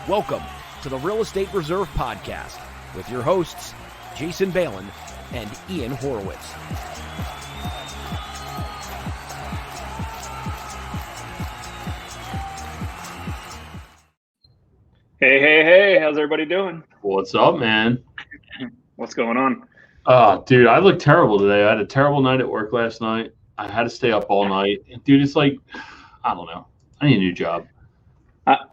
Welcome to the Real Estate Reserve Podcast with your hosts, Jason Balin and Ian Horowitz. Hey, how's everybody doing? What's up, man? What's going on? Dude, I look terrible today. I had a terrible night at work last night. I had to stay up all night. Dude, it's like, I don't know. I need a new job.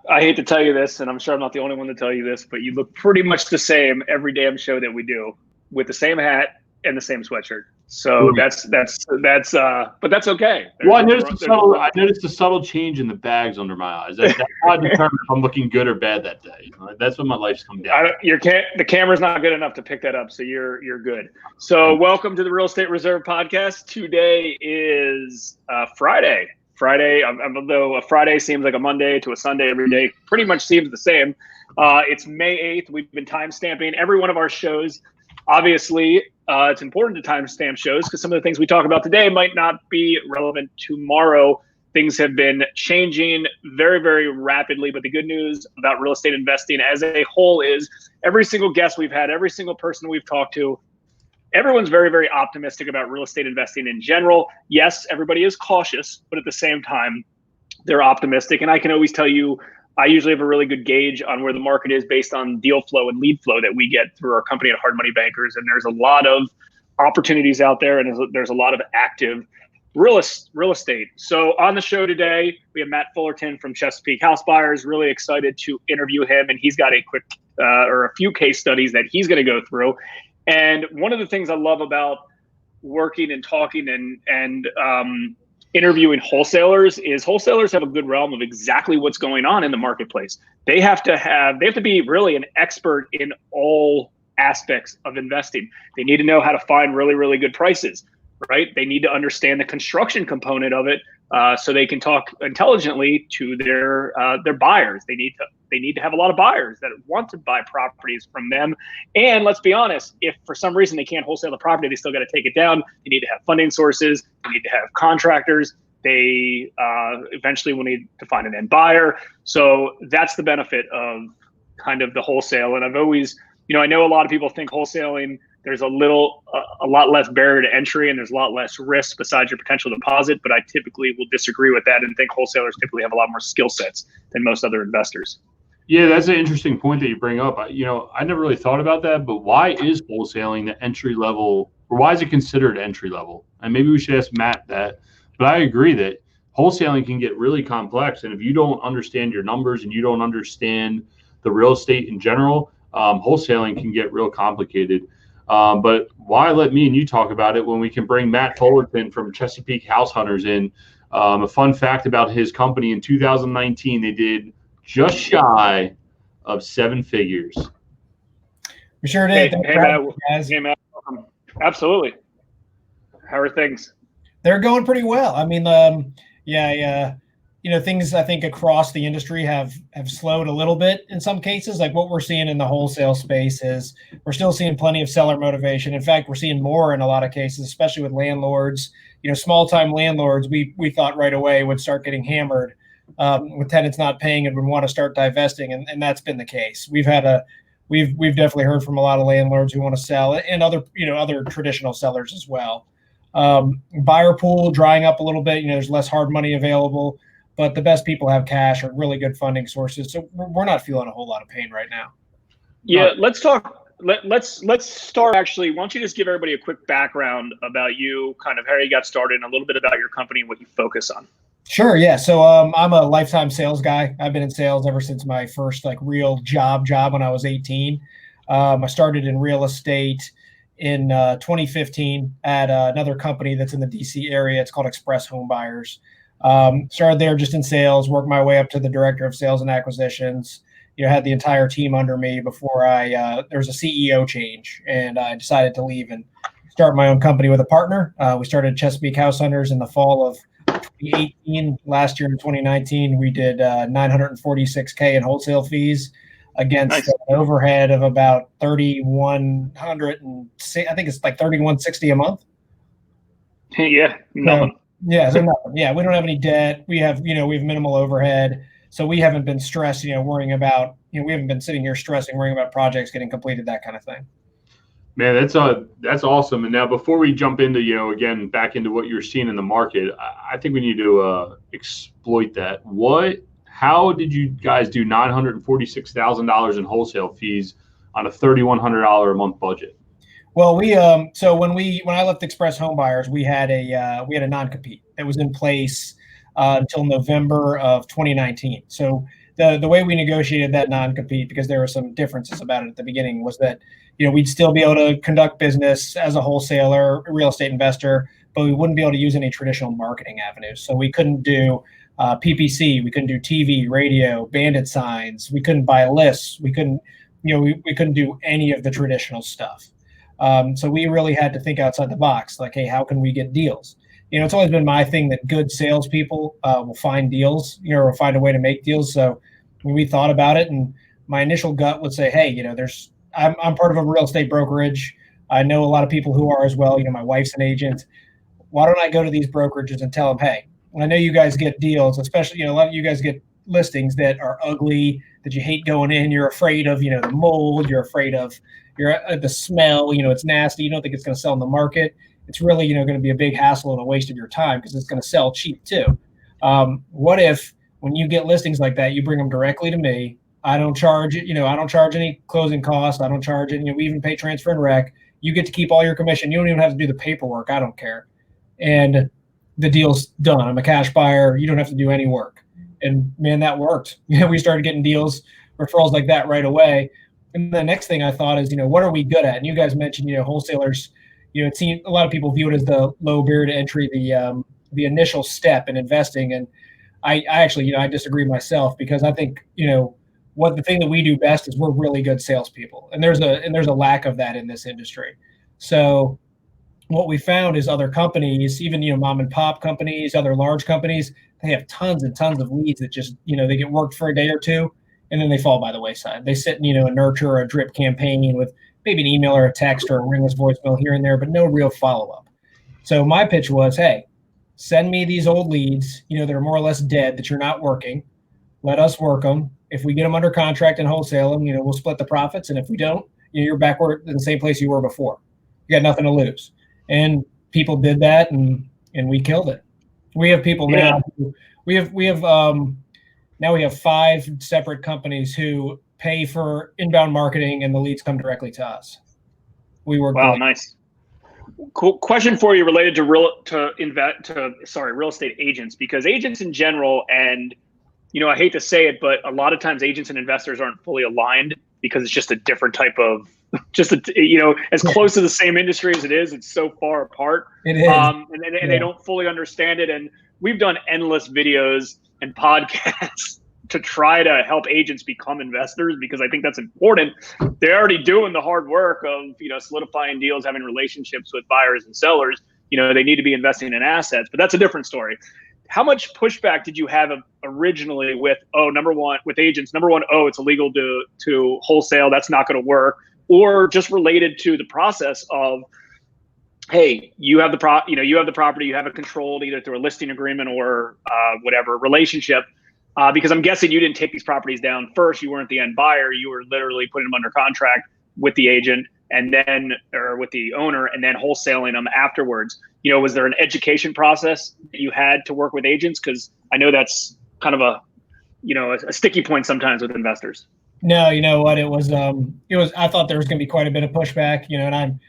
I hate to tell you this, and I'm sure I'm not the only one to tell you this, but you look pretty much the same every damn show that we do with the same hat and the same sweatshirt. So that's but that's okay. Well, I noticed a subtle change in the bags under my eyes. That's how I determine if I'm looking good or bad that day. That's when my life's come down. The camera's not good enough to pick that up, so you're good. So welcome to the Real Estate Reserve Podcast. Today is Friday. Although a Friday seems like a Monday to a Sunday every day, pretty much seems the same. It's May 8th. We've been time-stamping every one of our shows. Obviously, it's important to timestamp shows because some of the things we talk about today might not be relevant tomorrow. Things have been changing very, very rapidly. But the good news about real estate investing as a whole is every single guest we've had, every single person we've talked to, everyone's very, very optimistic about real estate investing in general. Yes, everybody is cautious, but at the same time, they're optimistic. And I can always tell you, I usually have a really good gauge on where the market is based on deal flow and lead flow that we get through our company at Hard Money Bankers. And there's a lot of opportunities out there, and there's a lot of active real estate. So on the show today, we have Matt Fullerton from Chesapeake House Buyers. Really excited to interview him, and he's got a quick or a few case studies that he's going to go through. And one of the things I love about working and talking and interviewing wholesalers is wholesalers have a good realm of exactly what's going on in the marketplace. They have to be really an expert in all aspects of investing. They need to know how to find really, really good prices, right? They need to understand the construction component of it so they can talk intelligently to their buyers. They need to have a lot of buyers that want to buy properties from them. And let's be honest, if for some reason they can't wholesale the property, they still got to take it down. They need to have funding sources. They need to have contractors. They eventually will need to find an end buyer. So that's the benefit of kind of the wholesale. And I've always, I know a lot of people think wholesaling, there's a lot less barrier to entry and there's a lot less risk besides your potential deposit. But I typically will disagree with that and think wholesalers typically have a lot more skill sets than most other investors. Yeah, that's an interesting point that you bring up. I never really thought about that, but why is wholesaling the entry level, or why is it considered entry level? And maybe we should ask Matt that. But I agree that wholesaling can get really complex. And if you don't understand your numbers and you don't understand the real estate in general, wholesaling can get real complicated. But why let me and you talk about it when we can bring Matt Fullerton from Chesapeake House Hunters in? A fun fact about his company in 2019, they did just shy of 7 figures. We sure did. Hey, Matt. Absolutely. How are things? They're going pretty well. I mean, things I think across the industry have slowed a little bit in some cases. Like what we're seeing in the wholesale space is we're still seeing plenty of seller motivation. In fact, we're seeing more in a lot of cases, especially with landlords. Small time landlords, we thought right away would start getting hammered with tenants not paying and would want to start divesting, and that's been the case. We've definitely heard from a lot of landlords who want to sell, and other traditional sellers as well. Buyer pool drying up a little bit. There's less hard money available, but the best people have cash or really good funding sources. So we're not feeling a whole lot of pain right now. Yeah, let's talk. Let's start actually. Why don't you just give everybody a quick background about you, kind of how you got started, and a little bit about your company and what you focus on. Sure. Yeah. So I'm a lifetime sales guy. I've been in sales ever since my first real job when I was 18. I started in real estate in 2015 at another company that's in the DC area. It's called Express Home Buyers. Started there just in sales, worked my way up to the director of sales and acquisitions. Had the entire team under me before there was a CEO change, and I decided to leave and start my own company with a partner. We started Chesapeake House Hunters in the fall of 2018. Last year in 2019, we did $946K in wholesale fees against an overhead of about $3,100, and I think it's like $3,160 a month. Yeah, nothing. So nothing. Yeah, we don't have any debt. We have minimal overhead. So we haven't been stressed, worrying about, we haven't been sitting here stressing, worrying about projects getting completed, that kind of thing. Man, that's awesome. And now before we jump into, again, back into what you're seeing in the market, I think we need to exploit that. How did you guys do $946,000 in wholesale fees on a $3,100 a month budget? Well, so when I left Express Home Buyers, we had a non-compete that was in place until November of 2019. So the way we negotiated that non-compete, because there were some differences about it at the beginning, was that we'd still be able to conduct business as a wholesaler, a real estate investor, but we wouldn't be able to use any traditional marketing avenues. So we couldn't do PPC, we couldn't do TV, radio, bandit signs, we couldn't buy lists, we couldn't we couldn't do any of the traditional stuff. So we really had to think outside the box, like, hey, how can we get deals? It's always been my thing that good salespeople will find deals, or find a way to make deals. So when we thought about it, and my initial gut would say, hey, I'm part of a real estate brokerage. I know a lot of people who are as well. My wife's an agent. Why don't I go to these brokerages and tell them, hey, I know you guys get deals, especially, a lot of you guys get listings that are ugly, that you hate going in. You're afraid of, the mold. You're afraid of the smell. It's nasty. You don't think it's going to sell in the market. It's really, going to be a big hassle and a waste of your time because it's going to sell cheap too. What if when you get listings like that, you bring them directly to me? I don't charge I don't charge any closing costs. I don't charge it. We even pay transfer and rec. You get to keep all your commission. You don't even have to do the paperwork. I don't care. And the deal's done. I'm a cash buyer. You don't have to do any work. And man, that worked. We started getting deals, referrals like that right away. And the next thing I thought is, what are we good at? And you guys mentioned, wholesalers, it seems a lot of people view it as the low barrier to entry, the initial step in investing. And I actually, I disagree myself, because I think, the thing that we do best is we're really good salespeople. And there's a lack of that in this industry. So what we found is other companies, even, mom and pop companies, other large companies, they have tons and tons of leads that just, they get worked for a day or two, and then they fall by the wayside. They sit in, a nurture or a drip campaign with maybe an email or a text or a ringless voicemail here and there, but no real follow-up. So my pitch was, hey, send me these old leads, that are more or less dead, that you're not working. Let us work them. If we get them under contract and wholesale them, we'll split the profits. And if we don't, you're backward in the same place you were before. You got nothing to lose. And people did that, and we killed it. We have people now. We have now we have 5 separate companies who pay for inbound marketing, and the leads come directly to us. We work. Wow, nice. Cool question for you related to real estate agents, because agents in general, and I hate to say it, but a lot of times agents and investors aren't fully aligned because it's just a different type of, as close to the same industry as it is, it's so far apart. It is. And they don't fully understand it. And we've done endless videos and podcasts to try to help agents become investors, because I think that's important. They're already doing the hard work of, solidifying deals, having relationships with buyers and sellers. They need to be investing in assets, but that's a different story. How much pushback did you have originally with, with agents? Number one, it's illegal to wholesale. That's not going to work. Or just related to the process of, hey, you have the property, you have it controlled either through a listing agreement or whatever relationship. Because I'm guessing you didn't take these properties down first. You weren't the end buyer. You were literally putting them under contract with the agent or with the owner, and then wholesaling them afterwards. Was there an education process that you had to work with agents? Because I know that's kind of a sticky point sometimes with investors. No, you know what? It was. I thought there was going to be quite a bit of pushback. And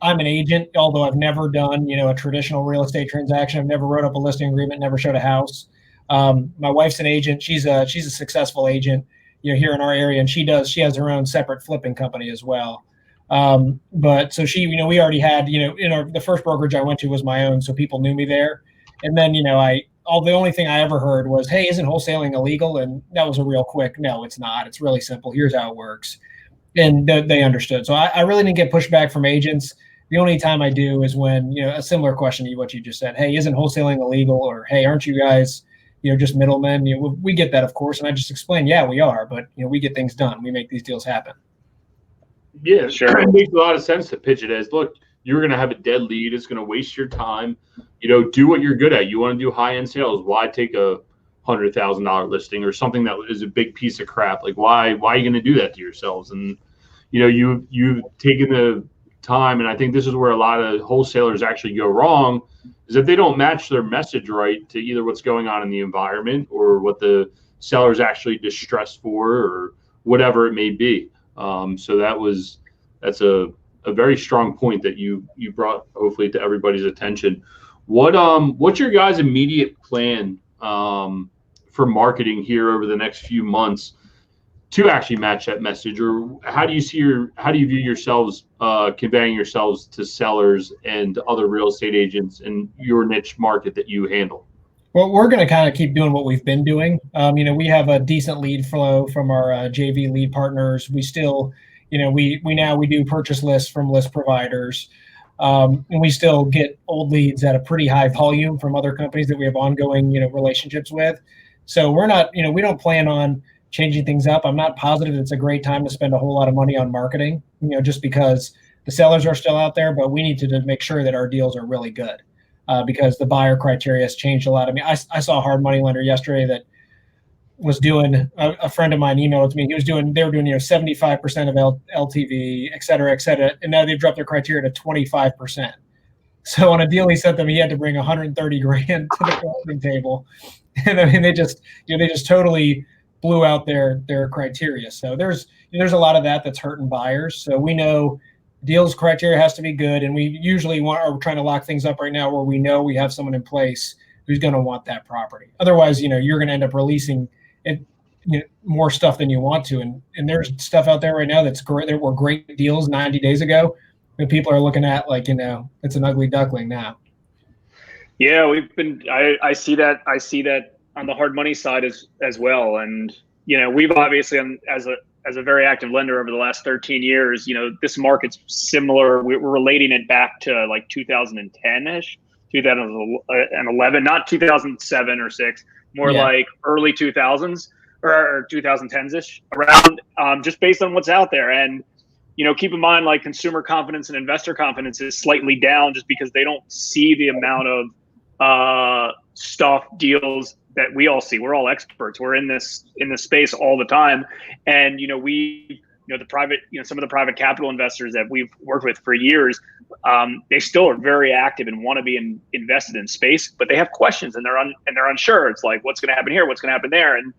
I'm an agent, although I've never done a traditional real estate transaction. I've never wrote up a listing agreement, never showed a house. My wife's an agent. She's a successful agent, here in our area, and she has her own separate flipping company as well. But so she, we already had, the first brokerage I went to was my own, so people knew me there. And then, the only thing I ever heard was, hey, isn't wholesaling illegal? And that was a real quick, no, it's not. It's really simple. Here's how it works. And they understood. So I really didn't get pushback from agents. The only time I do is when, a similar question to what you just said, hey, isn't wholesaling illegal? Or, hey, aren't you guys, just middlemen? We get that, of course. And I just explain, yeah, we are, but, we get things done. We make these deals happen. Yeah, sure. It makes a lot of sense to pitch it as, look, you're going to have a dead lead. It's going to waste your time. Do what you're good at. You want to do high-end sales. Why take a $100,000 listing or something that is a big piece of crap. Like, why are you going to do that to yourselves? And, you know, you've taken the time, and I think this is where a lot of wholesalers actually go wrong, is that they don't match their message right to either what's going on in the environment or what the seller's actually distressed for or whatever it may be. So that's a very strong point that you brought, hopefully, to everybody's attention. What's your guys' immediate plan for marketing here over the next few months to actually match that message? Or how do you view yourselves conveying yourselves to sellers and other real estate agents in your niche market that you handle? Well, we're going to kind of keep doing what we've been doing. You know, we have a decent lead flow from our JV lead partners. We still, you know, we do purchase lists from list providers. And we still get old leads at a pretty high volume from other companies that we have ongoing, you know, relationships with. So we're not, you know, we don't plan on changing things up. I'm not positive it's a great time to spend a whole lot of money on marketing, you know, just because the sellers are still out there, but we need to make sure that our deals are really good because the buyer criteria has changed a lot. I mean, I saw a hard money lender yesterday that was doing, a friend of mine emailed to me. They were doing, you know, 75% of LTV, et cetera, and now they've dropped their criteria to 25%. So on a deal he sent them, he had to bring 130 grand to the closing table, and I mean they just totally blew out their criteria. So there's a lot of that's hurting buyers. So we know deals criteria has to be good, and we usually are trying to lock things up right now where we know we have someone in place who's going to want that property. Otherwise, you know, you're going to end up releasing it, you know, more stuff than you want to. And there's stuff out there right now that's great. There were great deals 90 days ago, and people are looking at like, you know, it's an ugly duckling now. Yeah, I see that on the hard money side as well. And, you know, we've obviously, as a very active lender over the last 13 years, you know, this market's similar. We're relating it back to like 2010-ish, 2011, not 2007 or 6, more like early 2000s or 2010s-ish, around, just based on what's out there. And, you know, keep in mind, like, consumer confidence and investor confidence is slightly down just because they don't see the amount of stuff, deals that we all see. We're all experts. We're in this space all the time. And, you know, some of the private capital investors that we've worked with for years, they still are very active and want to be invested in space, but they have questions and they're unsure. It's like, what's going to happen here? What's going to happen there? And,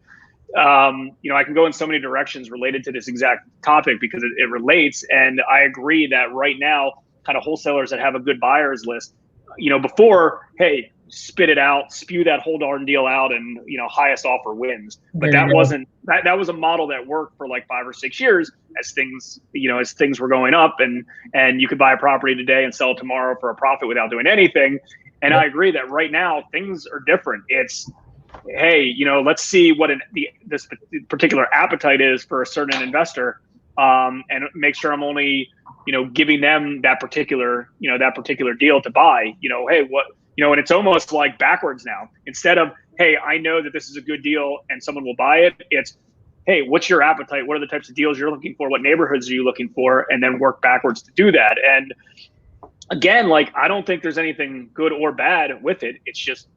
you know, I can go in so many directions related to this exact topic because it relates. And I agree that right now, kind of wholesalers that have a good buyers list, you know, before, hey, spit it out, spew that whole darn deal out, and, you know, highest offer wins. But that was a model that worked for like 5 or 6 years as things were going up, and you could buy a property today and sell it tomorrow for a profit without doing anything. And I agree that right now things are different. It's, hey, you know, let's see what this particular appetite is for a certain investor, and make sure I'm only, you know, giving them that particular deal to buy. You know, hey, what. You know, and it's almost like backwards now. Instead of, hey, I know that this is a good deal and someone will buy it, it's, hey, what's your appetite? What are the types of deals you're looking for? What neighborhoods are you looking for? And then work backwards to do that. And again, like, I don't think there's anything good or bad with it. It's just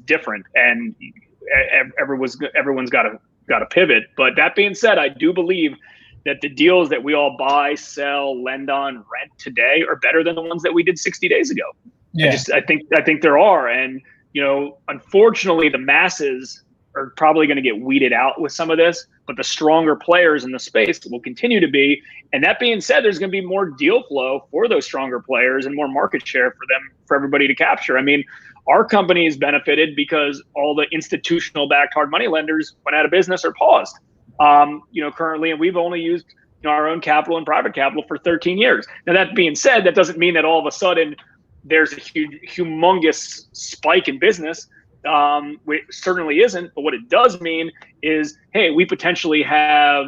different, and everyone's got to pivot. But that being said, I do believe that the deals that we all buy, sell, lend on, rent today are better than the ones that we did 60 days ago. Yeah. I think there are. And, you know, unfortunately, the masses are probably going to get weeded out with some of this, but the stronger players in the space will continue to be. And that being said, there's going to be more deal flow for those stronger players and more market share for everybody to capture. I mean, our company has benefited because all the institutional backed hard money lenders went out of business or paused, you know, currently, and we've only used, you know, our own capital and private capital for 13 years. Now, that being said, that doesn't mean that all of a sudden there's a humongous spike in business. It certainly isn't. But what it does mean is, hey, we potentially have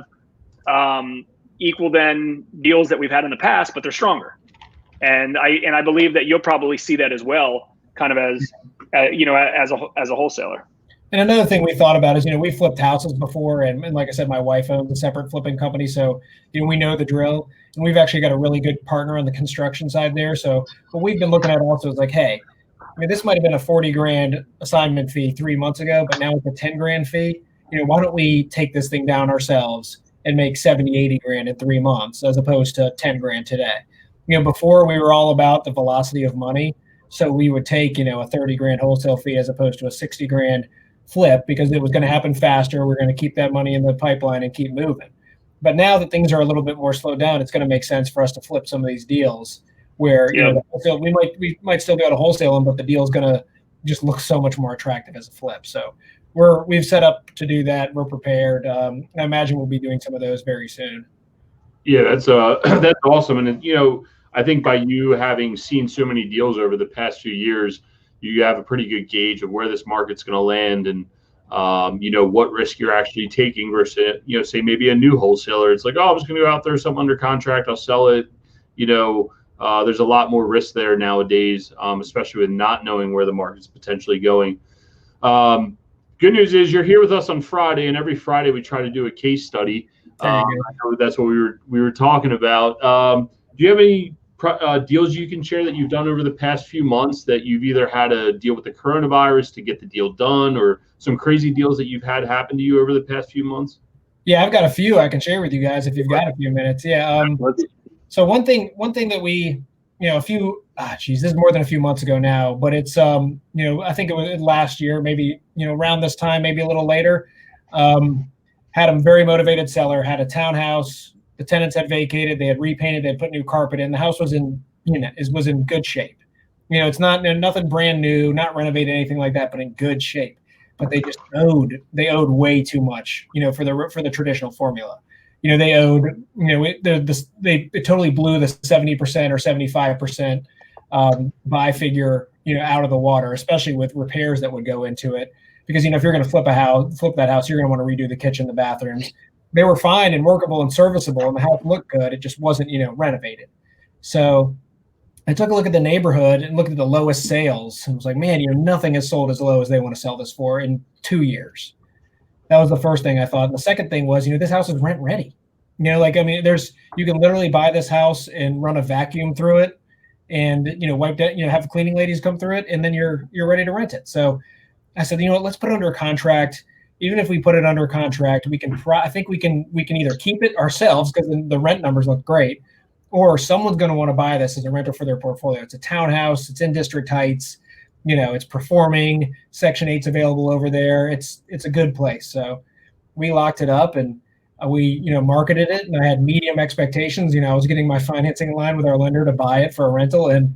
equal then deals that we've had in the past, but they're stronger. And I believe that you'll probably see that as well, kind of as you know, as a wholesaler. And another thing we thought about is, you know, we flipped houses before, and like I said, my wife owns a separate flipping company, so, you know, we know the drill, and we've actually got a really good partner on the construction side there. So what we've been looking at also is like, hey, mean, this might have been a 40 grand assignment fee 3 months ago, but now it's a 10 grand fee. Why don't we take this thing down ourselves and make 70, 80 grand in 3 months as opposed to 10 grand today? Before we were all about the velocity of money. So we would take, a 30 grand wholesale fee as opposed to a 60 grand flip because it was going to happen faster. We're going to keep that money in the pipeline and keep moving. But now that things are a little bit more slowed down, it's going to make sense for us to flip some of these deals where, we might still be able to wholesale them, but the deal is going to just look so much more attractive as a flip. So we've set up to do that. We're prepared. I imagine we'll be doing some of those very soon. Yeah, that's awesome. And, I think by you having seen so many deals over the past few years, you have a pretty good gauge of where this market's going to land and, what risk you're actually taking versus, say maybe a new wholesaler. It's like, oh, I'm just going to go out there, something under contract, I'll sell it. There's a lot more risk there nowadays, especially with not knowing where the market's potentially going. Good news is you're here with us on Friday, and every Friday we try to do a case study. I know that's what we were talking about. Do you have any deals you can share that you've done over the past few months that you've either had to deal with the coronavirus to get the deal done, or some crazy deals that you've had happen to you over the past few months? Yeah, I've got a few I can share with you guys if you've got a few minutes. Yeah. So one thing that we, this is more than a few months ago now, but it's, I think it was last year, maybe, around this time, maybe a little later, had a very motivated seller, had a townhouse. The tenants had vacated, they had repainted, they had put new carpet in. The house was in good shape. It's not nothing brand new, not renovated, anything like that, but in good shape. But they just owed way too much, for the traditional formula. They owed, they totally blew the 70% or 75% buy figure, out of the water, especially with repairs that would go into it. Because, if you're going to flip that house, you're going to want to redo the kitchen, the bathrooms. They were fine and workable and serviceable, and the house looked good. It just wasn't, renovated. So I took a look at the neighborhood and looked at the lowest sales and was like, man, nothing has sold as low as they want to sell this for in 2 years. That was the first thing I thought. And the second thing was, this house is rent ready. You can literally buy this house and run a vacuum through it and, wipe that, have cleaning ladies come through it, and then you're ready to rent it. So I said, let's put it under a contract. Even if we put it under contract, I think we can either keep it ourselves because the rent numbers look great, or someone's going to want to buy this as a rental for their portfolio. It's a townhouse. It's in District Heights. It's performing. Section 8's available over there. It's a good place. So we locked it up and we marketed it, and I had medium expectations. I was getting my financing in line with our lender to buy it for a rental, and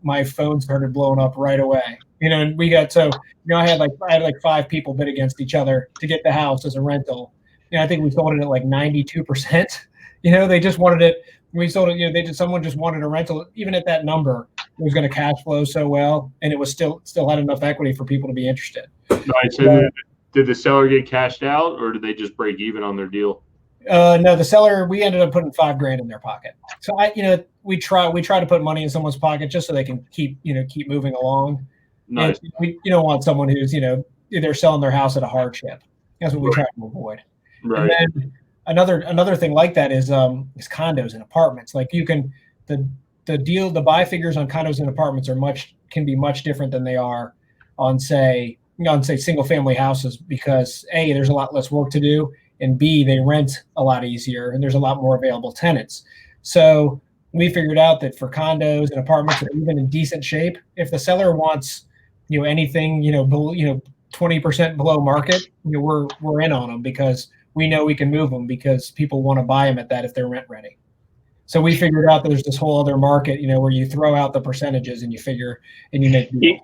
my phone started blowing up right away. And we got I had like 5 people bid against each other to get the house as a rental. I think we sold it at like 92%. They just wanted it. We sold it. Someone just wanted a rental. Even at that number, it was going to cash flow so well, and it was still had enough equity for people to be interested. Nice. So did the seller get cashed out, or did they just break even on their deal? No, the seller, we ended up putting $5,000 in their pocket. So we try to put money in someone's pocket just so they can keep moving along. Nice. And you don't want someone who's, they're selling their house at a hardship. That's what we try to avoid. Right. And then another thing like that is condos and apartments. Like the buy figures on condos and apartments can be much different than they are on say single family houses, because A, there's a lot less work to do, and B, they rent a lot easier and there's a lot more available tenants. So we figured out that for condos and apartments that are even in decent shape, if the seller wants anything, below, 20% below market, we're in on them because we know we can move them because people want to buy them at that if they're rent ready. So we figured out that there's this whole other market, where you throw out the percentages and you make deals.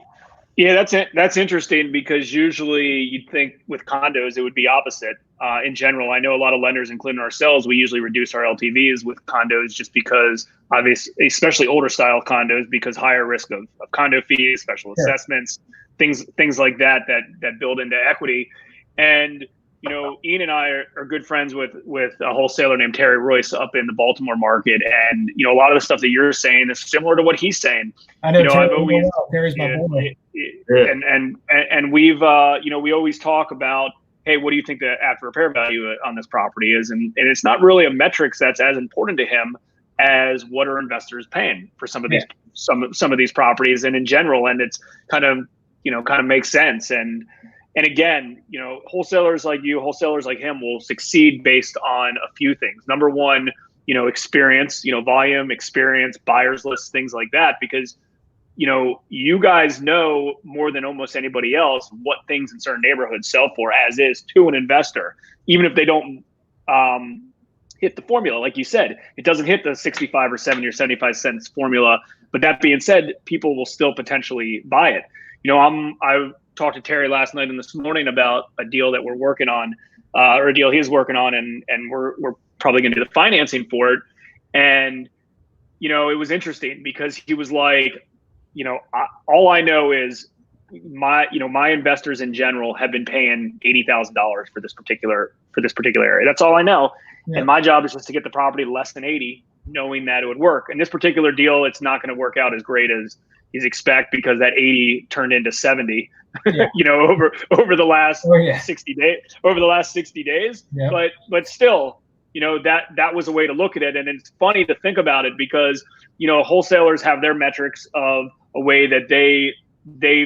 Yeah, that's interesting because usually you'd think with condos it would be opposite. In general, I know a lot of lenders, including ourselves, we usually reduce our LTVs with condos just because, obviously, especially older style condos, because higher risk of condo fees, special assessments, things like that build into equity. And Ian and I are good friends with a wholesaler named Terry Royce up in the Baltimore market, and a lot of the stuff that you're saying is similar to what he's saying. I know Terry's my boy. And we've we always talk about, hey, what do you think the after repair value on this property is? And it's not really a metric that's as important to him as what are investors paying for some of these some of these properties and in general, and it's kind of makes sense. And again, wholesalers like you, wholesalers like him will succeed based on a few things. Number one, experience, volume, experience, buyers lists, things like that, because you guys know more than almost anybody else what things in certain neighborhoods sell for as is to an investor, even if they don't hit the formula. Like you said, it doesn't hit the 65 or 70 or 75 cents formula. But that being said, people will still potentially buy it. I talked to Terry last night and this morning about a deal that we're working on, or a deal he's working on, and we're probably going to do the financing for it. And, it was interesting because he was like, all I know is my investors in general have been paying $80,000 for this particular area. That's all I know. Yeah. And my job is just to get the property less than 80, knowing that it would work. And this particular deal, it's not going to work out as great as he's expect, because that 80 turned into 70, yeah. over the last 60 days, Yeah. But still, that was a way to look at it. And it's funny to think about it because, wholesalers have their metrics of a way that they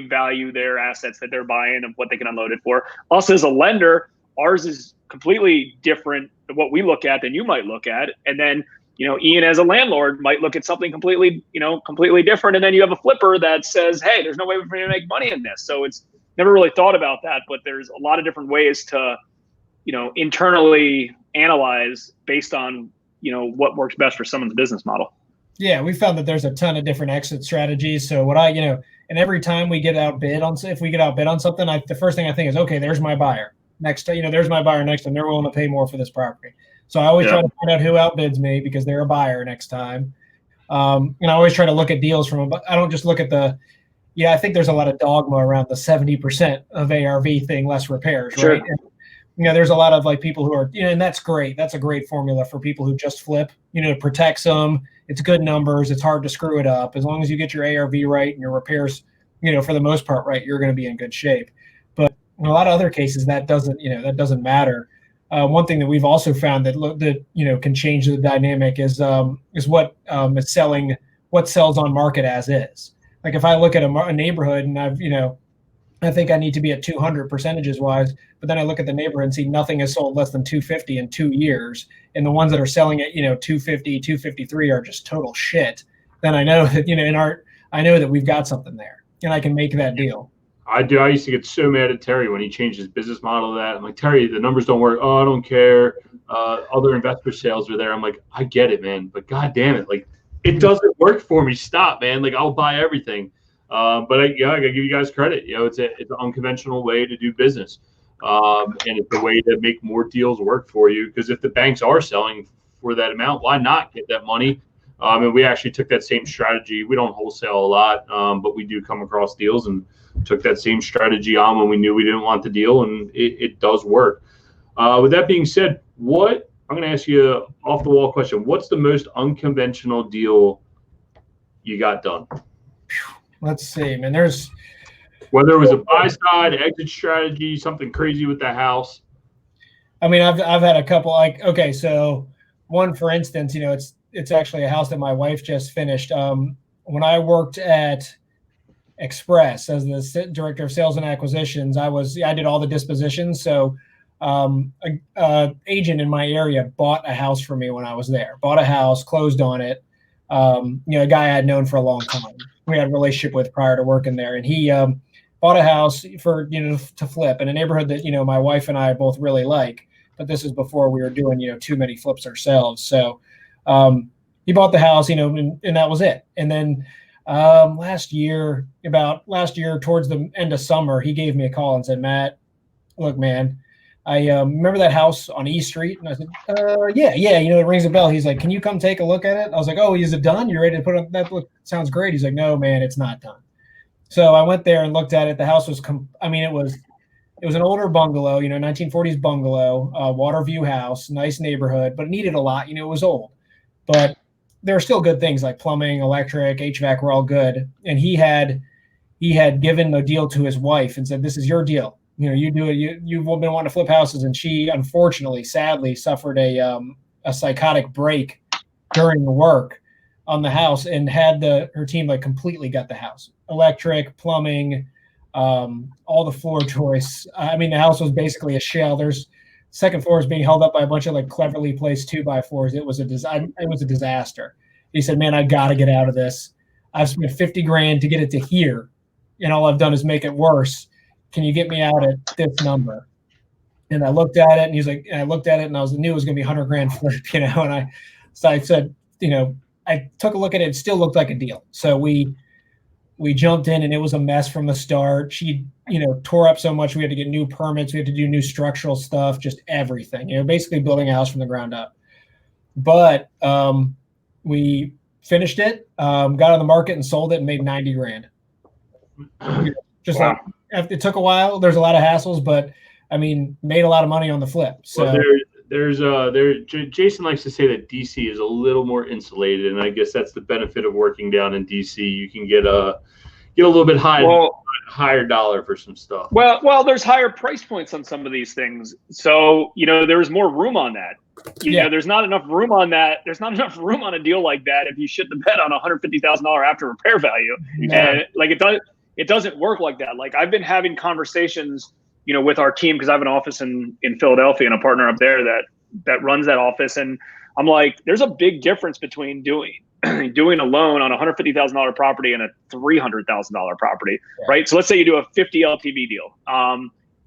value their assets that they're buying and what they can unload it for. Us as a lender, ours is completely different than what we look at than you might look at. And then, Ian as a landlord might look at something completely different. And then you have a flipper that says, hey, there's no way for me to make money in this. So it's never really thought about that, but there's a lot of different ways to, internally analyze based on, what works best for someone's business model. Yeah, we found that there's a ton of different exit strategies. So what and every time we get outbid on, if we get outbid on something, the first thing I think is, okay, there's my buyer. Next, there's my buyer next time. They're willing to pay more for this property. So I always try to find out who outbids me because they're a buyer next time. And I always try to look at deals I don't just look at I think there's a lot of dogma around the 70% of ARV thing, less repairs, sure. Right? And, there's a lot of people who are, and that's great. That's a great formula for people who just flip, it protects them. It's good numbers. It's hard to screw it up. As long as you get your ARV right and your repairs, for the most part, right, you're going to be in good shape. But in a lot of other cases, that doesn't matter. One thing that we've also found that can change the dynamic is what is selling, what sells on market as is. Like if I look at a neighborhood and I think I need to be at 200 percentages wise, but then I look at the neighborhood and see nothing has sold less than 250 in 2 years. And the ones that are selling at, 250, 253 are just total shit. Then I know that, I know that we've got something there and I can make that deal. I do. I used to get so mad at Terry when he changed his business model to that. I'm like, Terry, the numbers don't work. Oh, I don't care. Other investor sales are there. I'm like, I get it, man. But God damn it. Like, it doesn't work for me. Stop, man. Like, I'll buy everything. But I gotta give you guys credit. It's an unconventional way to do business, and it's a way to make more deals work for you. Because if the banks are selling for that amount, why not get that money? And we actually took that same strategy. We don't wholesale a lot, but we do come across deals and took that same strategy on when we knew we didn't want the deal, and it does work. With that being said, I'm going to ask you an off-the-wall question. What's the most unconventional deal you got done? Let's see, man. Whether it was a buy side, exit strategy, something crazy with the house. I mean, I've had a couple. So one, for instance, it's actually a house that my wife just finished. When I worked at Express as the director of sales and acquisitions, I did all the dispositions. So a agent in my area bought a house for me when I was there. Bought a house, closed on it. A guy I had known for a long time. We had a relationship with prior to working there, and he bought a house for to flip in a neighborhood that my wife and I both really like. But this is before we were doing too many flips ourselves. So he bought the house, and that was it. And then last year, towards the end of summer, he gave me a call and said, Matt, look, man, I remember that house on E Street. And I said, yeah, it rings a bell. He's like, can you come take a look at it? I was like, oh, is it done? You ready to put it? That sounds great. He's like, no, man, it's not done. So I went there and looked at it. The house was, it was an older bungalow, 1940s bungalow, water view house, nice neighborhood, but it needed a lot. It was old, but there are still good things like plumbing, electric, HVAC were all good. And he had given the deal to his wife and said, this is your deal. You do it. You've been wanting to flip houses. And she, unfortunately, sadly, suffered a psychotic break during the work. on the house and had her team like completely gut the house, electric, plumbing, all the floor joists. I mean, the house was basically a shell. There's second floor is being held up by a bunch of like cleverly placed 2x4s. It was a disaster. He said, man, I got to get out of this. I've spent $50,000 to get it to here, and all I've done is make it worse. Can you get me out at this number? And I looked at it, and he's like, and I looked at it, and I knew it was going to be $100,000 flip, you know. And I said, you know, I took a look at it. It still looked like a deal. So we jumped in, and it was a mess from the start. She, you know, tore up so much. We had to get new permits. We had to do new structural stuff, just everything, you know, basically building a house from the ground up. But we finished it, got on the market and sold it and made $90,000. Just wow. Like, it took a while. There's a lot of hassles, but I mean, made a lot of money on the flip. So well, Jason likes to say that DC is a little more insulated, and I guess that's the benefit of working down in DC. You can get a little bit higher dollar for some stuff. Well, there's higher price points on some of these things, so you know there's more room on that. You know, there's not enough room on that. There's not enough room on a deal like that if you shit the bed on $150,000 after repair value, and like it doesn't work like that. Like I've been having conversations, you know, with our team, because I have an office in Philadelphia and a partner up there that runs that office. And I'm like, there's a big difference between doing a loan on a $150,000 property and a $300,000 property, right? So let's say you do a 50 LTV deal.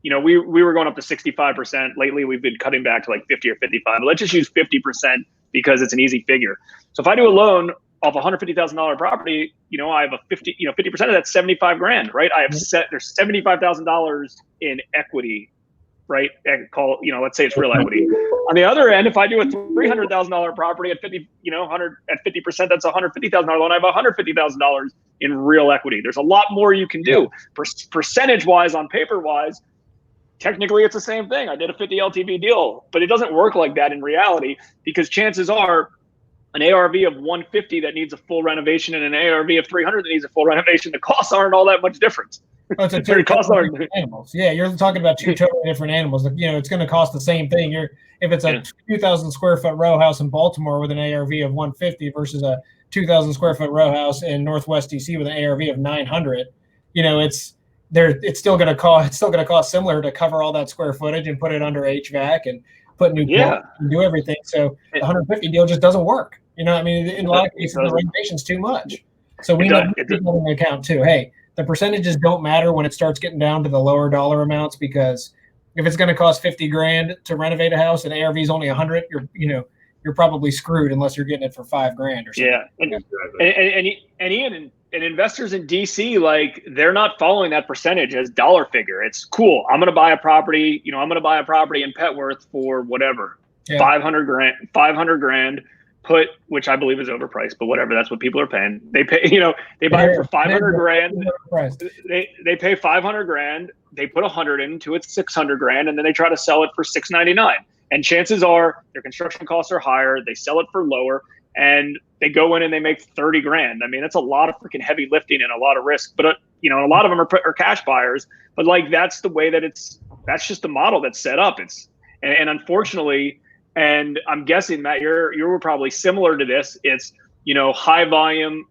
You know, we were going up to 65%. Lately, we've been cutting back to like 50 or 55. But let's just use 50% because it's an easy figure. So if I do a loan off a $150,000 property, you know, I have 50% of that's $75,000, right? There's $75,000 in equity, right? Let's say it's real equity. On the other end, if I do a $300,000 property at 50, you know, 100 at 50%, that's a $150,000 loan. I have $150,000 in real equity. There's a lot more you can do. Percentage wise, on paper wise, technically it's the same thing. I did a 50 LTV deal, but it doesn't work like that in reality, because chances are an ARV of 150 that needs a full renovation and an ARV of 300 that needs a full renovation, the costs aren't all that much different. Oh, it's different animals. Yeah, you're talking about two totally different animals. You know, it's going to cost the same thing. If it's a 2,000 square foot row house in Baltimore with an ARV of 150 versus a 2,000 square foot row house in Northwest DC with an ARV of 900, you know, it's still going to cost similar to cover all that square footage and put it under HVAC and put new and do everything. So the 150 deal just doesn't work. You know, I mean, in a lot of cases, the renovation's too much. So we need to take that into account too. Hey, the percentages don't matter when it starts getting down to the lower dollar amounts, because if it's going to cost $50,000 to renovate a house and ARV is only 100, you're probably screwed unless you're getting it for $5,000 or something. Yeah, and Ian and investors in DC, like, they're not following that percentage as dollar figure. It's cool. I'm going to buy a property. You know, I'm going to buy a property in Petworth for whatever, $500,000. Which I believe is overpriced, but whatever. That's what people are paying. They pay, you know, they buy it for $500,000. They pay $500,000. They put 100 into it, $600,000, and then they try to sell it for $699. And chances are their construction costs are higher. They sell it for lower, and they go in and they make $30,000. I mean, that's a lot of freaking heavy lifting and a lot of risk. But you know, a lot of them are cash buyers. But like, that's the way that's just the model that's set up. And unfortunately. And I'm guessing, Matt, you were probably similar to this. It's, you know, high volume,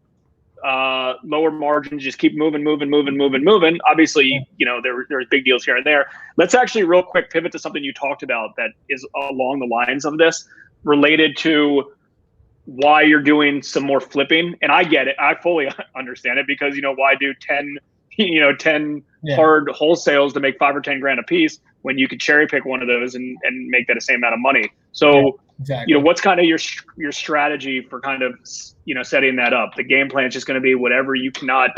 lower margins, just keep moving. Obviously, you know, there's big deals here and there. Let's actually real quick pivot to something you talked about that is along the lines of this, related to why you're doing some more flipping. And I get it. I fully understand it, because, you know, why do 10 hard wholesales to make $5,000 or $10,000 a piece when you could cherry pick one of those and make that the same amount of money? So, you know, what's kind of your strategy for kind of, you know, setting that up? The game plan is just going to be whatever you cannot,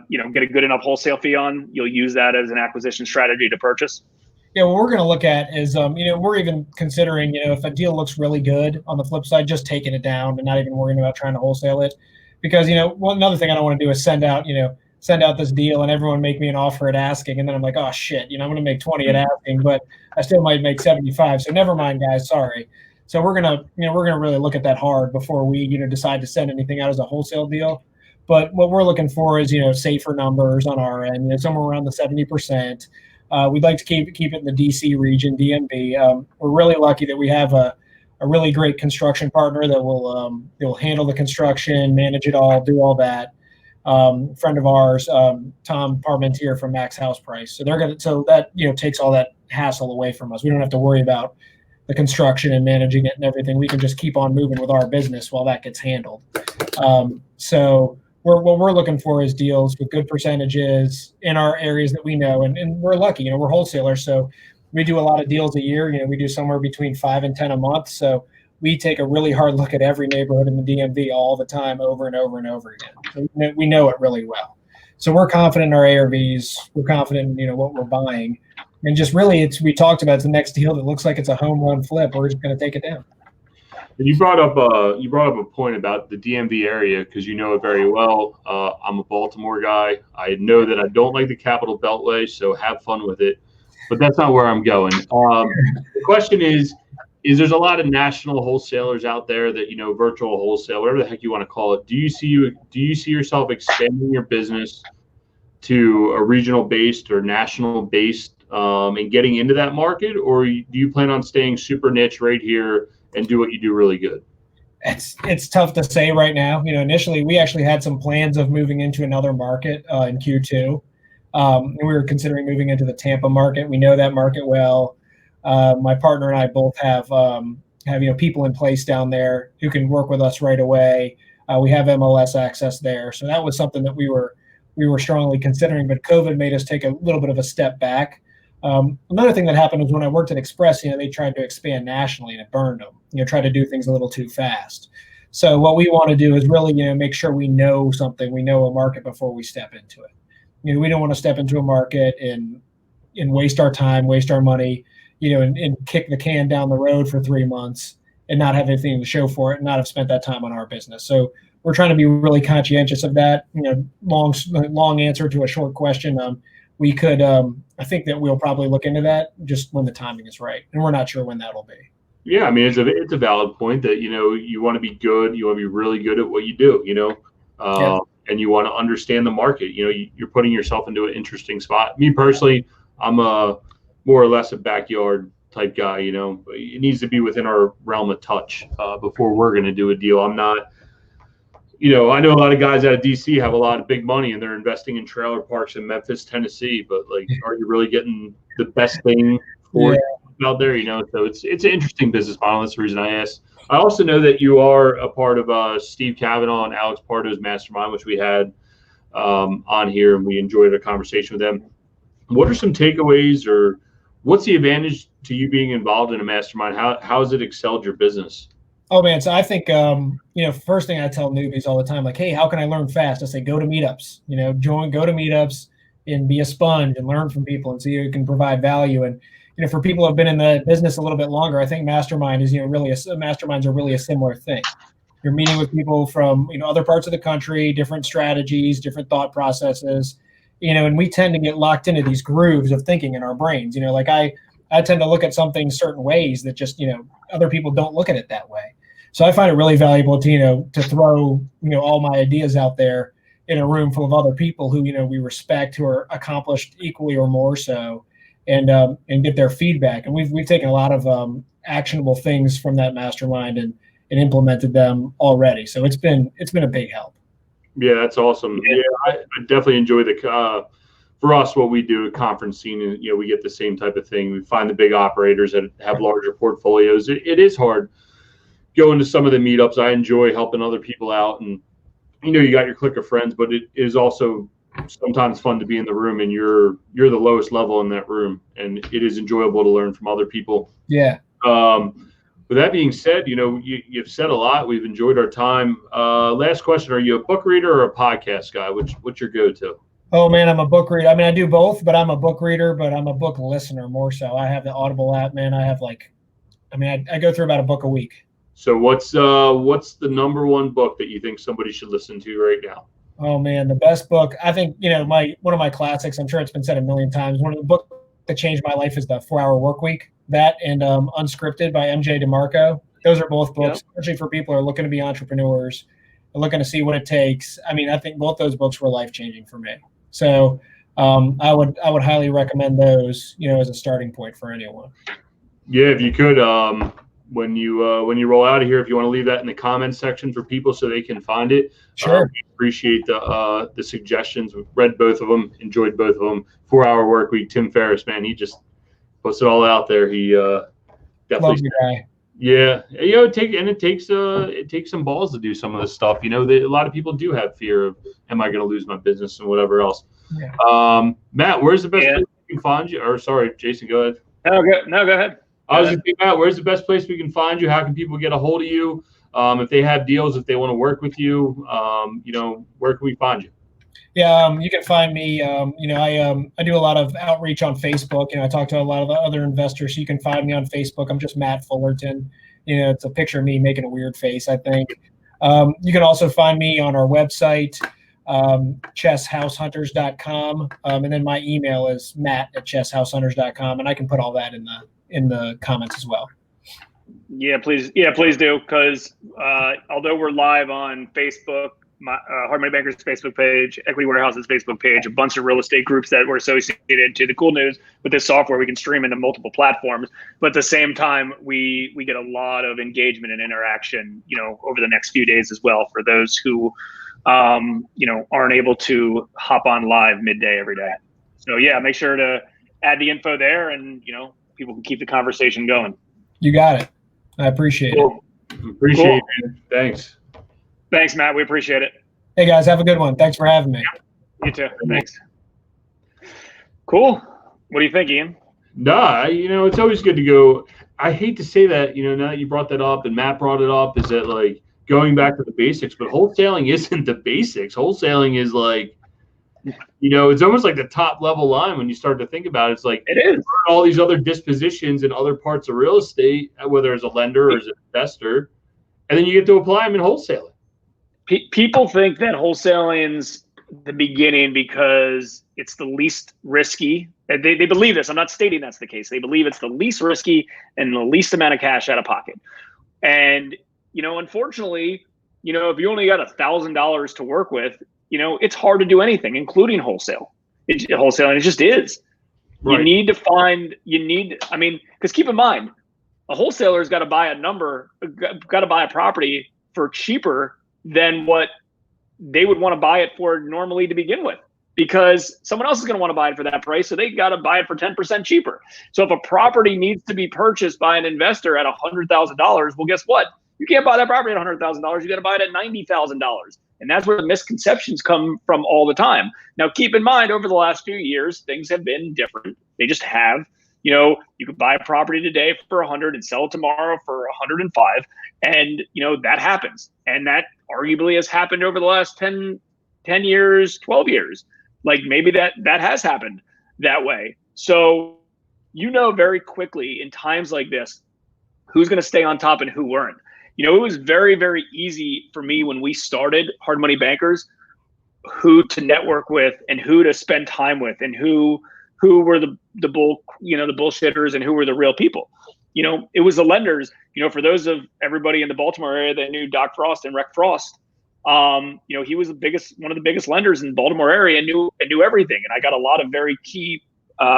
you know, get a good enough wholesale fee on, you'll use that as an acquisition strategy to purchase. Yeah, what we're going to look at is, you know, we're even considering, you know, if a deal looks really good on the flip side, just taking it down and not even worrying about trying to wholesale it. Because, you know, another thing I don't want to do is send out this deal and everyone make me an offer at asking, and then I'm like, oh shit, you know, I'm going to make 20 at asking, but I still might make 75. So never mind, guys, sorry. So we're going to really look at that hard before we, you know, decide to send anything out as a wholesale deal. But what we're looking for is, you know, safer numbers on our end, you know, somewhere around the 70%. We'd like to keep it in the DC region, DMV. We're really lucky that we have a a really great construction partner that will handle the construction, manage it all, do all that. Friend of ours, Tom Parmentier from Max House Price. So that takes all that hassle away from us. We don't have to worry about the construction and managing it and everything. We can just keep on moving with our business while that gets handled. So what we're looking for is deals with good percentages in our areas that we know, and we're lucky. We're wholesalers, so we do a lot of deals a year. We do somewhere between 5 and 10 a month. So we take a really hard look at every neighborhood in the DMV all the time, over and over and over again. So we know it really well. So we're confident in our ARVs. We're confident in what we're buying, and just really, we talked about the next deal that looks like it's a home run flip. We're just going to take it down. And you brought up a point about the DMV area because you know it very well. I'm a Baltimore guy. I know that I don't like the Capital Beltway, so have fun with it. But that's not where I'm going. The question is there's a lot of national wholesalers out there that virtual wholesale, whatever the heck you want to call it. Do you see yourself expanding your business to a regional based or national based and getting into that market, or do you plan on staying super niche right here and do what you do really good? It's tough to say right now. Initially we actually had some plans of moving into another market in Q2. And we were considering moving into the Tampa market. We know that market well. My partner and I both have people in place down there who can work with us right away. We have MLS access there, so that was something that we were strongly considering. But COVID made us take a little bit of a step back. Another thing that happened was when I worked at Express, they tried to expand nationally and it burned them. Tried to do things a little too fast. So what we want to do is really make sure we know something, we know a market before we step into it. We don't want to step into a market and waste our time, waste our money, and kick the can down the road for 3 months and not have anything to show for it and not have spent that time on our business. So we're trying to be really conscientious of that. Long answer to a short question. We could, I think that we'll probably look into that just when the timing is right, and we're not sure when that'll be. Yeah, I mean, it's a valid point that you want to be good, you want to be really good at what you do, yeah. And you want to understand the market. You're putting yourself into an interesting spot. Me personally, I'm a more or less a backyard type guy. But it needs to be within our realm of touch before we're going to do a deal. I'm not. I know a lot of guys out of DC have a lot of big money and they're investing in trailer parks in Memphis, Tennessee. But are you really getting the best thing for you out there? So it's an interesting business model. That's the reason I asked. I also know that you are a part of Steve Cavanaugh and Alex Pardo's mastermind, which we had on here, and we enjoyed a conversation with them. What are some takeaways, or what's the advantage to you being involved in a mastermind? How has it excelled your business? Oh man, so I think first thing I tell newbies all the time, hey, how can I learn fast? I say go to meetups. Go to meetups and be a sponge and learn from people and see who can provide value. And for people who have been in the business a little bit longer, I think mastermind is masterminds are really a similar thing. You're meeting with people from other parts of the country, different strategies, different thought processes, and we tend to get locked into these grooves of thinking in our brains. I tend to look at something certain ways that just other people don't look at it that way. So I find it really valuable to throw all my ideas out there in a room full of other people who we respect, who are accomplished equally or more so, and get their feedback. And we've taken a lot of actionable things from that mastermind and implemented them already. So it's been a big help. Yeah, that's awesome. Yeah, I definitely enjoy for us, what we do at conference scene, and we get the same type of thing. We find the big operators that have larger portfolios. It is hard going to some of the meetups. I enjoy helping other people out, and you got your clique of friends, but it is also sometimes fun to be in the room and you're the lowest level in that room, and it is enjoyable to learn from other people. Yeah. With that being said, you've said a lot. We've enjoyed our time. Last question: are you a book reader or a podcast guy? What's your go-to? Oh man, I'm a book reader. I mean, I do both, but I'm a book reader, but I'm a book listener more so. I have the Audible app, man. I have I go through about a book a week. So what's the number one book that you think somebody should listen to right now? Oh man, the best book. I think, one of my classics, I'm sure it's been said a million times. One of the books that changed my life is the 4-Hour Workweek. That and Unscripted by MJ DeMarco. Those are both books, especially for people who are looking to be entrepreneurs and looking to see what it takes. I mean, I think both those books were life-changing for me. So I would highly recommend those, as a starting point for anyone. Yeah, if you could, when you roll out of here, if you want to leave that in the comments section for people so they can find it. Sure. We appreciate the suggestions. We've read both of them, enjoyed both of them. 4-Hour Work Week. Tim Ferriss, man, he just puts it all out there. He definitely Love the guy. Yeah, it takes some balls to do some of this stuff. A lot of people do have fear of, am I going to lose my business and whatever else. Yeah. Matt, where's the best place we can find you? Or sorry, Jason, go ahead. No, go ahead. I was going to say, Matt, where's the best place we can find you? How can people get a hold of you? If they have deals, if they want to work with you, where can we find you? Yeah, you can find me. I do a lot of outreach on Facebook. I talk to a lot of the other investors. So you can find me on Facebook. I'm just Matt Fullerton. It's a picture of me making a weird face, I think. You can also find me on our website, chesshousehunters.com. And then my email is matt@chesshousehunters.com. And I can put all that in the comments as well. Yeah, please do. Because although we're live on Facebook, Hard Money Bankers Facebook page, Equity Warehouse's Facebook page, a bunch of real estate groups that we're associated to. The cool news with this software, we can stream into multiple platforms, but at the same time, we get a lot of engagement and interaction, over the next few days as well for those who, aren't able to hop on live midday every day. So yeah, make sure to add the info there, and people can keep the conversation going. You got it. I appreciate it. Appreciate it, man. Thanks. Thanks, Matt. We appreciate it. Hey, guys, have a good one. Thanks for having me. You too. Thanks. Cool. What do you think, Ian? Nah, it's always good to go. I hate to say that, now that you brought that up and Matt brought it up, is that like going back to the basics, but wholesaling isn't the basics. Wholesaling is like, it's almost like the top level line when you start to think about it. It's like it is all these other dispositions in other parts of real estate, whether as a lender or as an investor, and then you get to apply them in wholesaling. People think that wholesaling's the beginning because it's the least risky. They believe this. I'm not stating that's the case. They believe it's the least risky and the least amount of cash out of pocket. And, unfortunately, if you only got $1,000 to work with, it's hard to do anything, including wholesale. Wholesaling, it just is. Right. Because keep in mind, a wholesaler's got to buy a property for cheaper than what they would want to buy it for normally to begin with, because someone else is going to want to buy it for that price. So they got to buy it for 10% cheaper. So if a property needs to be purchased by an investor at $100,000, well, guess what? You can't buy that property at $100,000. You got to buy it at $90,000. And that's where the misconceptions come from all the time. Now, keep in mind, over the last few years, things have been different. They just have. You could buy a property today for 100 and sell it tomorrow for 105. And, that happens. And that arguably has happened over the last 10 years, 12 years. Like maybe that has happened that way. So, very quickly in times like this, who's going to stay on top and who weren't. It was very, very easy for me when we started Hard Money Bankers, who to network with and who to spend time with and who were the bullshitters and who were the real people. It was the lenders. For those of everybody in the Baltimore area that knew Doc Frost and Rec Frost, he was one of the biggest lenders in the Baltimore area and knew everything. And I got a lot of very key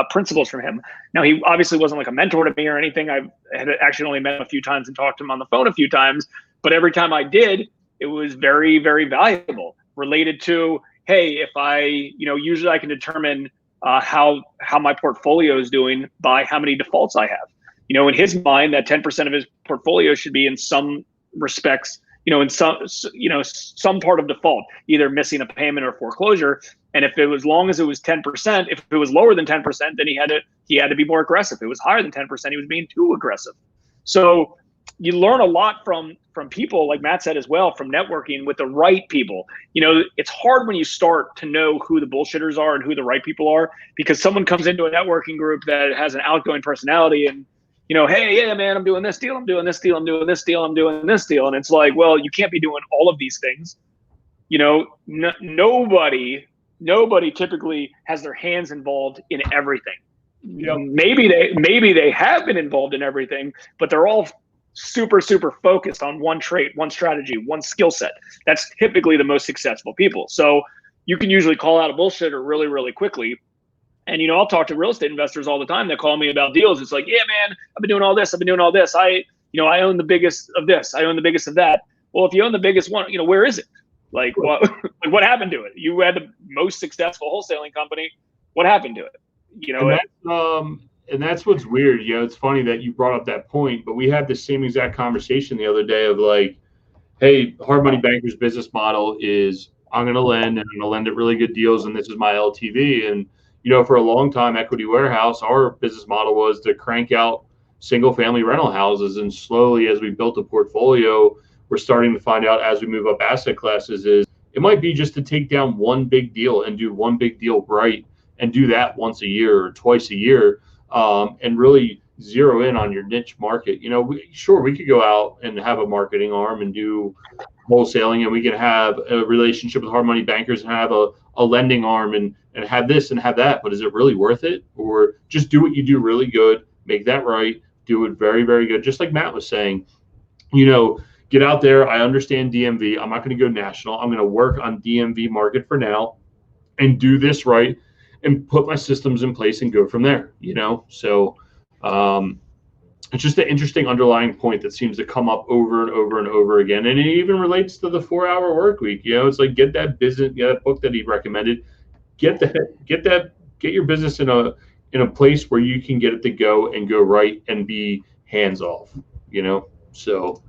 principles from him. Now, he obviously wasn't like a mentor to me or anything. I had actually only met him a few times and talked to him on the phone a few times, but every time I did, it was very, very valuable, related to, hey, if I, usually I can determine how my portfolio is doing by how many defaults I have. In his mind, that 10% of his portfolio should be in some respects, in some part of default, either missing a payment or foreclosure. And if it was long as it was 10%, if it was lower than 10%, then he had to be more aggressive. If it was higher than 10%, he was being too aggressive. So you learn a lot from people, like Matt said as well, from networking with the right people. It's hard when you start to know who the bullshitters are and who the right people are, because someone comes into a networking group that has an outgoing personality and, hey, yeah, man, I'm doing this deal, I'm doing this deal, I'm doing this deal, I'm doing this deal. And it's like, well, you can't be doing all of these things. Nobody typically has their hands involved in everything. Maybe they have been involved in everything, but they're all super, super focused on one trait, one strategy, one skill set. That's typically the most successful people. So you can usually call out a bullshitter really, really quickly. And, I'll talk to real estate investors all the time that call me about deals. It's like, yeah, man, I've been doing all this. I, I own the biggest of this, I own the biggest of that. Well, if you own the biggest one, where is it? Like what happened to it? You had the most successful wholesaling company. What happened to it? And that's what's weird. It's funny that you brought up that point, but we had the same exact conversation the other day of like, hey, hard money bankers business model is I'm going to lend, and I'm going to lend at really good deals, and this is my LTV. And for a long time, Equity Warehouse, our business model was to crank out single family rental houses, and slowly as we built a portfolio, we're starting to find out as we move up asset classes is it might be just to take down one big deal and do one big deal right, and do that once a year or twice a year, and really zero in on your niche market. We could go out and have a marketing arm and do wholesaling, and we can have a relationship with hard money bankers and have a lending arm and have this and have that. But is it really worth it? Or just do what you do really good, make that right, do it very, very good. Just like Matt was saying, get out there. I understand DMV. I'm not going to go national. I'm going to work on DMV market for now and do this right and put my systems in place and go from there, So it's just an interesting underlying point that seems to come up over and over and over again. And it even relates to the 4-hour work week. It's like, get that business, that book that he recommended, get your business in a place where you can get it to go and go right and be hands off, So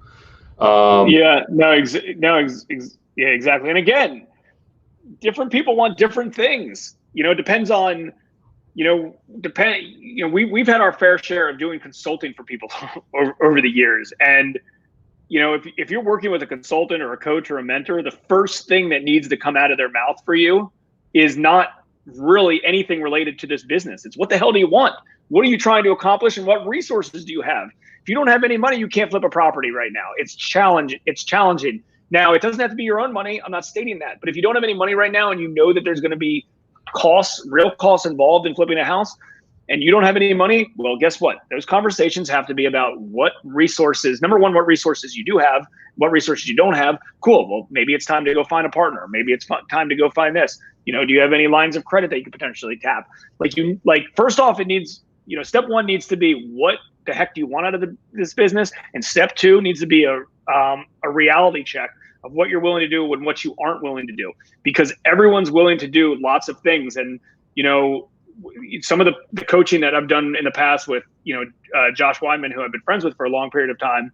exactly. And again, different people want different things. It depends on, we've had our fair share of doing consulting for people over the years. And, if you're working with a consultant or a coach or a mentor, the first thing that needs to come out of their mouth for you is not really anything related to this business. It's what the hell do you want? What are you trying to accomplish, and what resources do you have? If you don't have any money, you can't flip a property right now. It's challenging. Now, it doesn't have to be your own money. I'm not stating that. But if you don't have any money right now and you know that there's going to be real costs involved in flipping a house, and you don't have any money, well, guess what? Those conversations have to be about what resources, number one, what resources you do have, what resources you don't have. Cool. Well, maybe it's time to go find a partner. Maybe it's time to go find this. Do you have any lines of credit that you could potentially tap? First off, it needs, step one needs to be what the heck do you want out of this business? And step two needs to be a reality check of what you're willing to do and what you aren't willing to do, because everyone's willing to do lots of things. And, some of the coaching that I've done in the past with, Josh Weinman, who I've been friends with for a long period of time,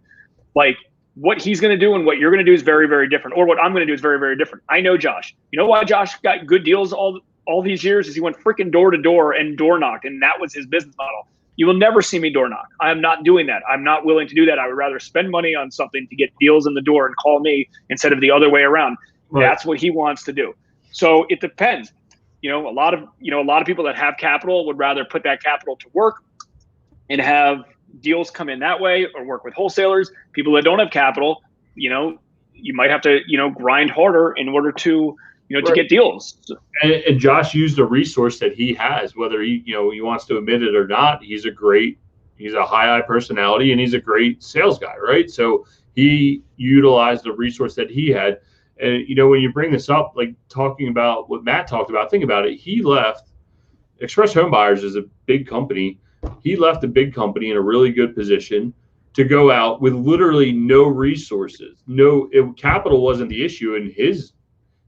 like what he's going to do and what you're going to do is very, very different, or what I'm going to do is very, very different. I know Josh. You know why Josh got good deals all these years is he went freaking door to door and door knocked, and that was his business model. You will never see me door knock. I am not doing that. I'm not willing to do that. I would rather spend money on something to get deals in the door and call me instead of the other way around. Right. That's what he wants to do. So it depends. A lot of people that have capital would rather put that capital to work and have deals come in that way, or work with wholesalers. People that don't have capital, you might have to, grind harder in order to, to get deals. And Josh used a resource that he has, whether he wants to admit it or not. He's a high personality, and he's a great sales guy, right? So he utilized a resource that he had. And, when you bring this up, like talking about what Matt talked about, think about it. He left Express Home Buyers is a big company. He left a big company in a really good position to go out with literally no resources. Capital wasn't the issue in his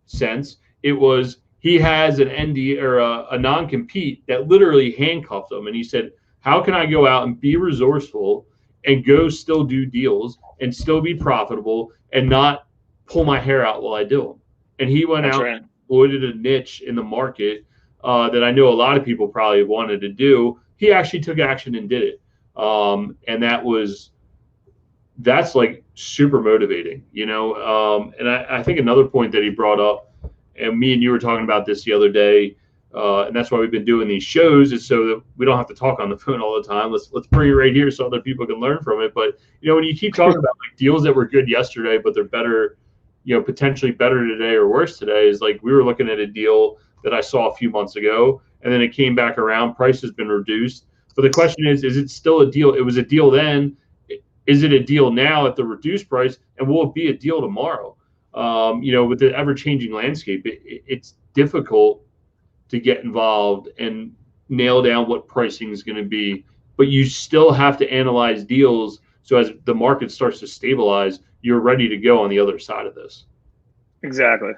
sense. It was he has an ND or a non-compete that literally handcuffed him. And he said, how can I go out and be resourceful and go still do deals and still be profitable and not pull my hair out while I do them? And he went out and exploited a niche in the market that I know a lot of people probably wanted to do. He actually took action and did it. And that's like super motivating, and I think another point that he brought up, and me and you were talking about this the other day, and that's why we've been doing these shows, is so that we don't have to talk on the phone all the time. Let's bring it right here so other people can learn from it. But, when you keep talking about like deals that were good yesterday, but they're better, potentially better today or worse today, is like we were looking at a deal that I saw a few months ago, and then it came back around. Price has been reduced. But the question is it still a deal? It was a deal then. Is it a deal now at the reduced price? And will it be a deal tomorrow? With the ever-changing landscape, it's difficult to get involved and nail down what pricing is going to be. But you still have to analyze deals So as the market starts to stabilize, you're ready to go on the other side of this. Exactly.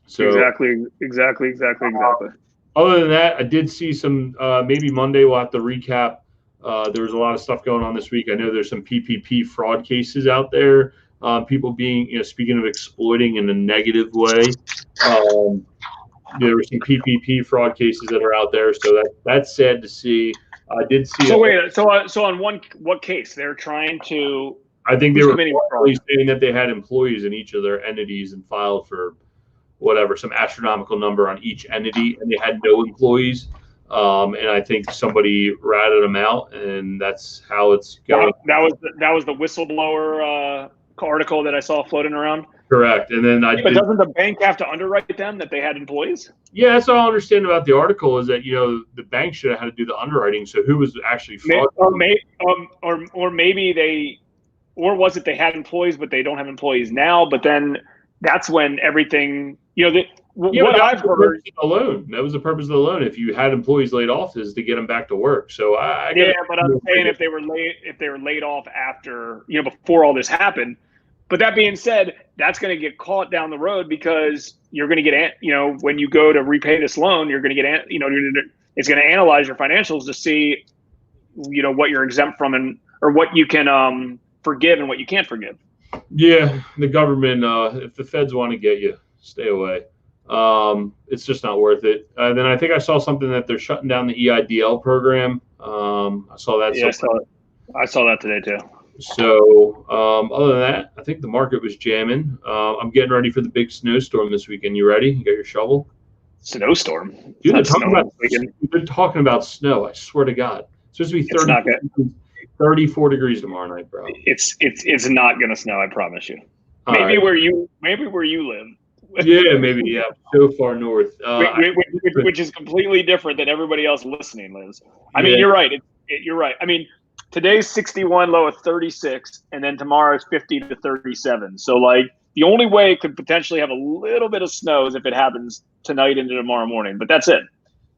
So Exactly. Other than that, I did see some, maybe Monday we'll have to recap. There's a lot of stuff going on this week. I know there's some PPP fraud cases out there. People being, speaking of exploiting in a negative way, there were some PPP fraud cases that are out there. So that's sad to see. I did see. So on what case they're trying to? I think they were saying that they had employees in each of their entities and filed for whatever, some astronomical number on each entity, and they had no employees. And I think somebody ratted them out, and that's how it's going. That was the whistleblower article that I saw floating around. Correct. And then But doesn't the bank have to underwrite them that they had employees? Yeah, that's all I understand about the article is that the bank should have had to do the underwriting. So who was actually fraud? Or maybe they, or was it they had employees but they don't have employees now? But then that's when everything what I've heard. That was the purpose of the loan. If you had employees laid off, is to get them back to work. So but I'm saying if they were laid off after before all this happened. But that being said, that's going to get caught down the road because you're going to get when you go to repay this loan, you're going to get it's going to analyze your financials to see what you're exempt from or what you can forgive and what you can't forgive. Yeah, the government, if the feds want to get you, stay away. It's just not worth it. Then I think I saw something that they're shutting down the EIDL program. I saw that. Yeah, I saw that today too. So other than that, I think the market was jamming. I'm getting ready for the big snowstorm this weekend. You ready? You got your shovel? Snowstorm? Dude, they're talking about snow. I swear to God. It's supposed to be 34 degrees tomorrow night, bro. It's not gonna snow. I promise you. Maybe where you live. Yeah, maybe. Yeah, so far north, which is completely different than everybody else listening lives. I mean, you're right. You're right. I mean, today's 61, low of 36, and then tomorrow's 50 to 37. So, the only way it could potentially have a little bit of snow is if it happens tonight into tomorrow morning. But that's it.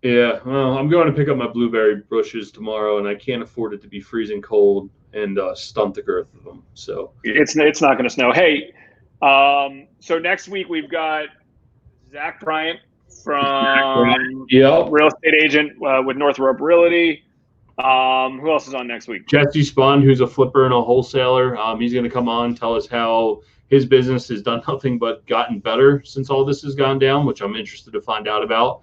Yeah, well, I'm going to pick up my blueberry bushes tomorrow, and I can't afford it to be freezing cold and stunt the growth of them. So it's not going to snow. Hey, so next week we've got Zach Bryant from real estate agent with Northrop Realty. Who else is on next week? Jesse Spahn, who's a flipper and a wholesaler. He's going to come on, tell us how his business has done nothing but gotten better since all this has gone down, which I'm interested to find out about.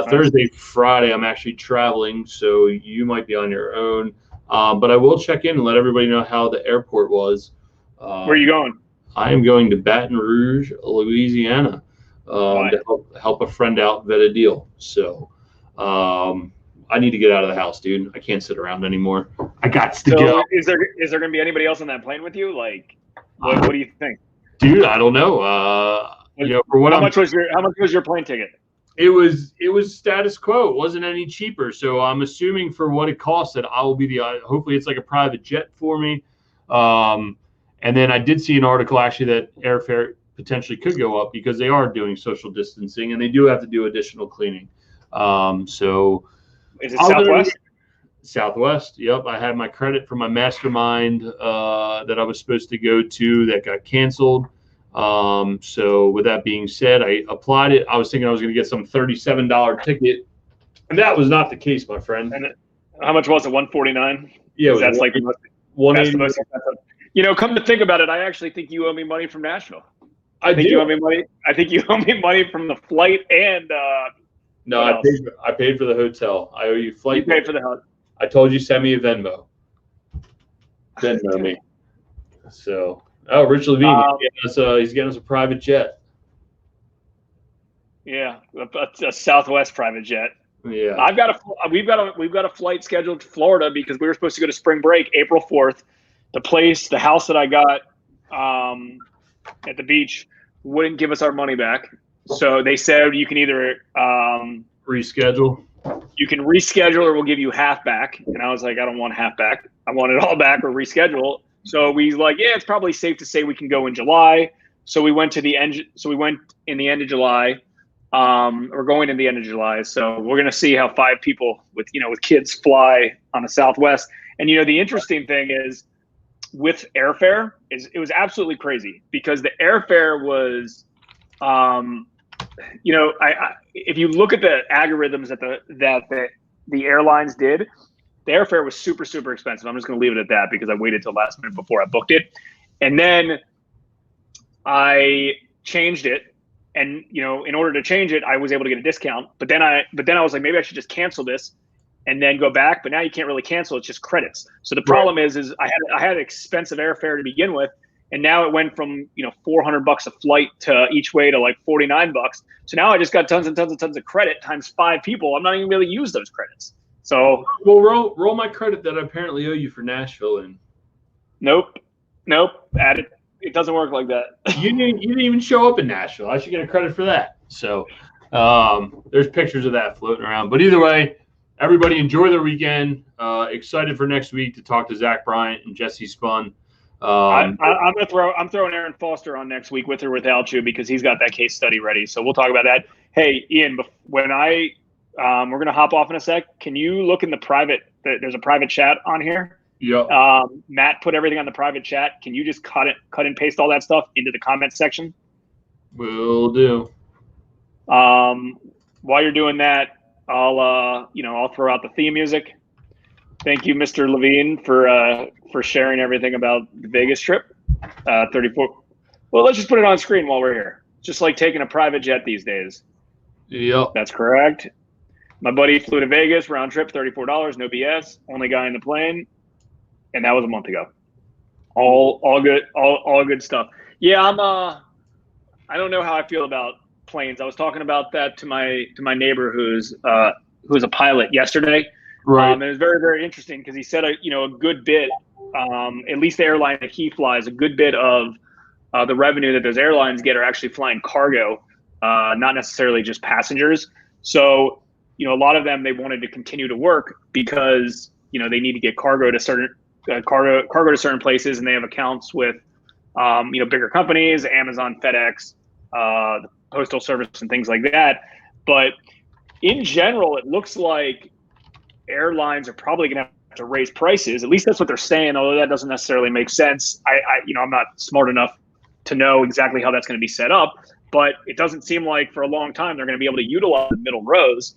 Thursday, Friday, I'm actually traveling, so you might be on your own. But I will check in and let everybody know how the airport was. Where are you going? I am going to Baton Rouge, Louisiana, to help a friend out vet a deal. So I need to get out of the house, dude. I can't sit around anymore. I got to go. Is there going to be anybody else on that plane with you? What do you think? Dude, I don't know. How much was your plane ticket? It was status quo. It wasn't any cheaper. So I'm assuming for what it costs that I will be hopefully it's like a private jet for me. And then I did see an article actually that airfare potentially could go up because they are doing social distancing and they do have to do additional cleaning. So is it Southwest? Southwest. Yep. I had my credit for my mastermind that I was supposed to go to that got canceled. So with that being said, I applied it. I was thinking I was going to get some $37 ticket, and that was not the case, my friend. And how much was it? $149? Yeah, that's like the most expensive. Come to think about it, I actually think you owe me money from Nashville. I think you owe me money. I think you owe me money from the flight and. No, I paid for the hotel. I owe you flight. You paid for the hotel. I told you send me a Venmo. Venmo me. So. Oh, Rich Levine, he's getting us a private jet. Yeah, a Southwest private jet. Yeah, we've got a flight scheduled to Florida because we were supposed to go to spring break April 4th. The house that I got at the beach wouldn't give us our money back, so they said you can either reschedule. You can reschedule, or we'll give you half back. And I was like, I don't want half back. I want it all back or reschedule. So we it's probably safe to say we can go in July. So we went in the end of July. We're going in the end of July. So we're going to see how 5 people with kids fly on a Southwest. And, the interesting thing is with airfare it was absolutely crazy because the airfare was, if you look at the algorithms that the airlines did, the airfare was super, super expensive. I'm just going to leave it at that because I waited till last minute before I booked it. And then I changed it. And, in order to change it, I was able to get a discount. But then I was like, maybe I should just cancel this and then go back. But now you can't really cancel. It's just credits. So the problem is I had expensive airfare to begin with. And now it went from, $400 a flight to each way to like $49. So now I just got tons and tons and tons of credit times 5 people. I'm not even really use those credits. So roll my credit that I apparently owe you for Nashville in. Nope. Add it. It doesn't work like that. You didn't even show up in Nashville. I should get a credit for that. So there's pictures of that floating around. But either way, everybody enjoy their weekend. Excited for next week to talk to Zach Bryant and Jesse Spun. I'm throwing Aaron Foster on next week with or without you because he's got that case study ready. So we'll talk about that. Hey, Ian, when we're gonna hop off in a sec. Can you look in the private? There's a private chat on here. Yeah. Matt put everything on the private chat. Can you just cut and paste all that stuff into the comment section? Will do. While you're doing that, I'll throw out the theme music. Thank you, Mr. Levine, for sharing everything about the Vegas trip. 34. Well, let's just put it on screen while we're here. Just like taking a private jet these days. Yep. That's correct. My buddy flew to Vegas, round trip, $34, no BS. Only guy in the plane, and that was a month ago. All good, all good stuff. Yeah, I don't know how I feel about planes. I was talking about that to my neighbor who's a pilot yesterday. Right. And it was very, very interesting because he said a good bit, at least the airline that he flies, a good bit of the revenue that those airlines get are actually flying cargo, not necessarily just passengers. So, a lot of them, they wanted to continue to work because, they need to get cargo to certain cargo to certain places, and they have accounts with, bigger companies, Amazon, FedEx, the Postal Service, and things like that. But in general, it looks like airlines are probably going to have to raise prices. At least that's what they're saying, although that doesn't necessarily make sense. I'm not smart enough to know exactly how that's going to be set up, but it doesn't seem like for a long time they're going to be able to utilize the middle rows.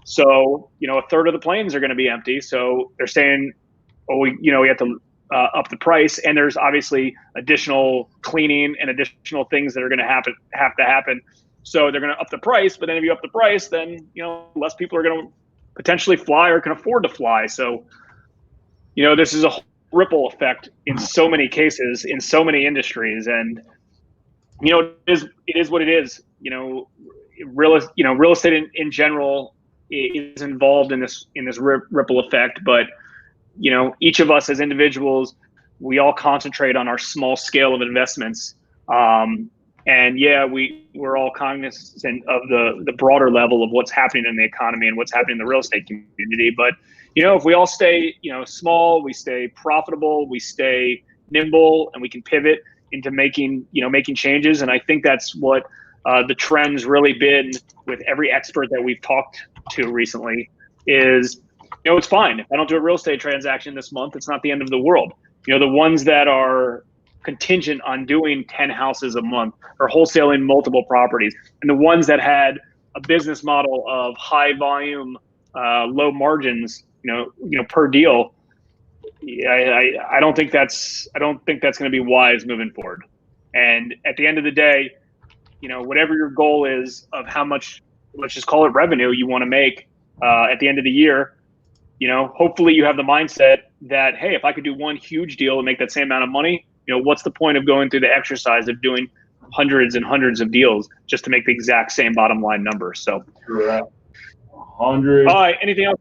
So, a third of the planes are going to be empty. So they're saying, we have to up the price, and there's obviously additional cleaning and additional things that are going to have to happen. So they're going to up the price, but then if you up the price, then, less people are going to potentially fly or can afford to fly. So, this is a ripple effect in so many cases, in so many industries. And, it is what it is. Real estate in general is involved in this ripple effect. But, each of us as individuals, we all concentrate on our small scale of investments. And yeah, we're all cognizant of the broader level of what's happening in the economy and what's happening in the real estate community. But, if we all stay, small, we stay profitable, we stay nimble, and we can pivot into making changes. And I think that's what the trend's really been with every expert that we've talked to recently is, it's fine. If I don't do a real estate transaction this month, it's not the end of the world. The ones that are contingent on doing 10 houses a month or wholesaling multiple properties, and the ones that had a business model of high volume, low margins, per deal, I don't think that's going to be wise moving forward. And at the end of the day, whatever your goal is of how much, let's just call it revenue, you want to make at the end of the year, hopefully you have the mindset that, hey, if I could do one huge deal and make that same amount of money, what's the point of going through the exercise of doing hundreds and hundreds of deals just to make the exact same bottom line number? So, 100. All right. Anything else?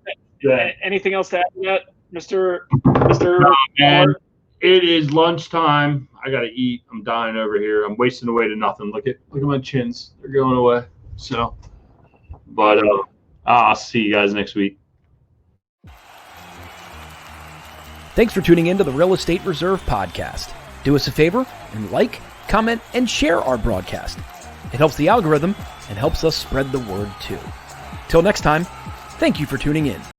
Anything else to add to that, Mr. No, man, it is lunchtime. I gotta eat. I'm dying over here. I'm wasting away to nothing. Look at my chins. They're going away. So, but I'll see you guys next week. Thanks for tuning in to the Real Estate Reserve Podcast. Do us a favor and like, comment, and share our broadcast. It helps the algorithm and helps us spread the word too. Till next time, thank you for tuning in.